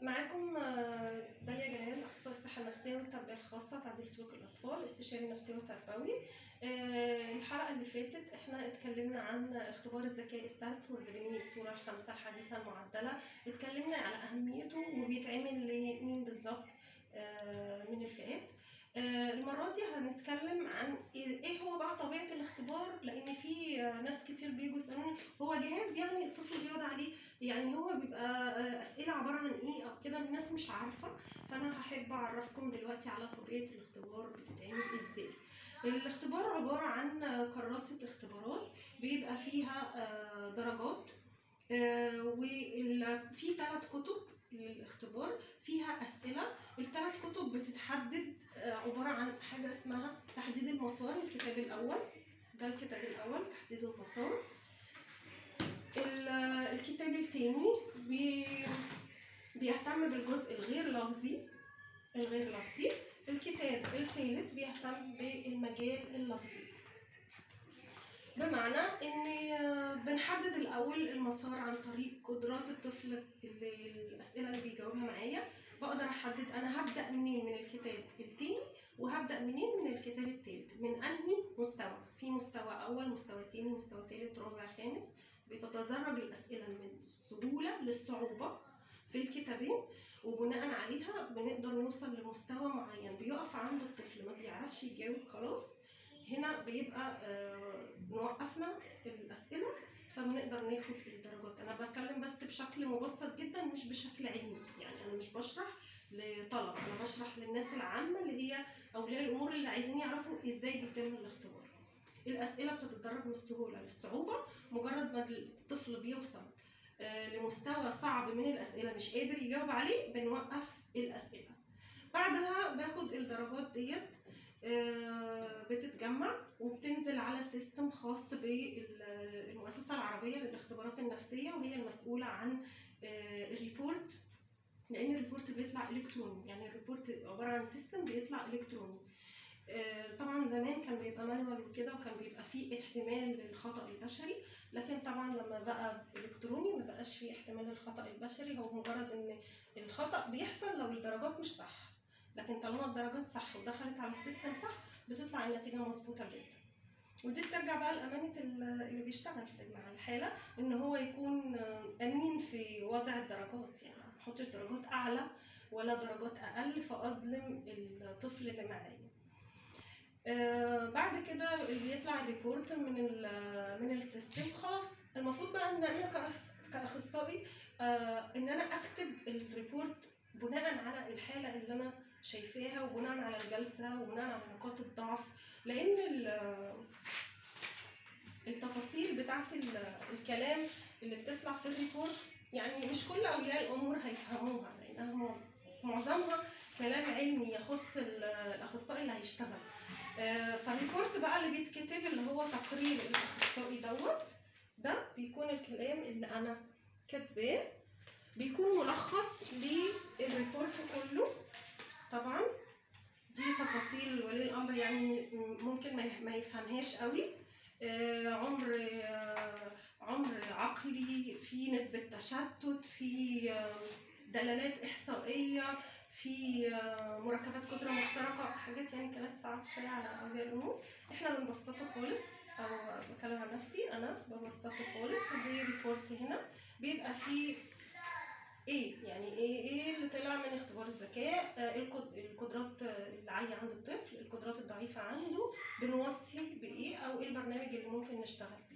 معاكم داليا جلال، اخصائي الصحه النفسيه والتربيه الخاصه تعديل سلوك الاطفال، استشاري نفسي وتربوي. الحلقه اللي فاتت احنا اتكلمنا عن اختبار الذكاء ستانفورد بنيه الصوره الخامسه الحديثه المعدله. اتكلمنا على اهميته وبيتعمل لمين بالظبط من الفئات. المره دي هنتكلم عن ايه هو بقى طبيعه الاختبار، لان في ناس كتير بيجوا يسالوني هو جهاز يعني الطفل بيقعد عليه، يعني هو بيبقى اسئله عباره عن ايه او كده، الناس مش عارفه. فانا هحب اعرفكم دلوقتي على طبيعه الاختبار بتتعمل ازاي. الاختبار عباره عن كراسه اختبارات بيبقى فيها درجات، وفي 3 كتب للاختبار فيها اسئله. ال3 كتب بتتحدد عباره عن حاجه اسمها تحديد المسار. الكتاب الاول ده الكتاب الاول تحديد المسار. الكتاب الثاني بيهتم بالجزء الغير لفظي. الكتاب الثالث بيهتم بالمجال اللفظي، بمعنى ان بنحدد الاول المسار عن طريق قدرات الطفل الاسئله اللي بيجاوبها معايا. بقدر احدد انا هبدا منين من الكتاب الثاني وهبدا منين من الكتاب الثالث، من انهي مستوى. في مستوى اول، مستوى ثاني، مستوى ثالث، رابع، خامس. بتتدرج الاسئله من السهوله للصعوبه في الكتابين، وبناء عليها بنقدر نوصل لمستوى معين بيقف عنده الطفل ما بيعرفش يجاوب خلاص. هنا بيبقى نوقفنا الاسئله فبنقدر ناخد الدرجات. انا بتكلم بس بشكل مبسط جدا مش بشكل علمي، يعني انا مش بشرح لطلب، انا بشرح للناس العامه اللي هي اولياء الامور اللي عايزين يعرفوا ازاي بيتم الاختبار. الاسئله بتتدرج من السهوله للصعوبه. مجرد ما الطفل بيوصل لمستوى صعب من الاسئله مش قادر يجاوب عليه بنوقف الاسئله. بعدها باخد الدرجات ديت بتتجمع وبتنزل على سيستم خاص بالمؤسسة العربية للاختبارات النفسية، وهي المسؤولة عن الريبورت، لأن الريبورت بيطلع إلكتروني. يعني الريبورت عبارة عن سيستم بيطلع إلكتروني. طبعا زمان كان بيبقى مانوال وكده، وكان بيبقى فيه احتمال للخطأ البشري، لكن طبعا لما بقى إلكتروني مبقاش فيه احتمال للخطأ البشري. هو مجرد إن الخطأ بيحصل لو الدرجات مش صح، لكن طالما الدرجات صح ودخلت على السيستم صح بتطلع النتيجه مظبوطه جدا. ودي بترجع بقى لامانه اللي بيشتغل مع الحاله، ان هو يكون امين في وضع الدرجات، يعني ما احطش درجات اعلى ولا درجات اقل فاظلم الطفل اللي معايا. بعد كده اللي بيطلع الريبورت من السيستم خلاص. المفروض بقى ان انا كاخصائي ان انا اكتب الريبورت بناء على الحاله اللي انا شايفاها، وبناء على الجلسه، وبناء على نقاط الضعف، لان التفاصيل بتاعت الكلام اللي بتطلع في الريبورت يعني مش كل اولياء الامور هيفهموها، لانها معظمها كلام علمي يخص الاخصائي اللي هيشتغل. فالريبورت بقى اللي بيتكتب اللي هو تقرير الاخصائي ده بيكون الكلام اللي انا كاتباه، بيكون ملخص للريبورت كله. طبعا دي تفاصيل ولي الامر يعني ممكن ما يفهمهاش قوي. عمر عقلي، في نسبة تشتت، في دلالات إحصائية، في مركبات قدرة مشتركة، حاجات يعني كلام صعب شوية على أولياء الأمور. إحنا بنبسطه خالص، أو بتكلم عن نفسي أنا ببسطه خالص. ودي ريبورت هنا بيبقى فيه يعني ايه اللي طلع من اختبار الذكاء، القدرات العاليه عند الطفل، القدرات الضعيفه عنده، بنوصي بايه، او ايه البرنامج اللي ممكن نشتغل بيه.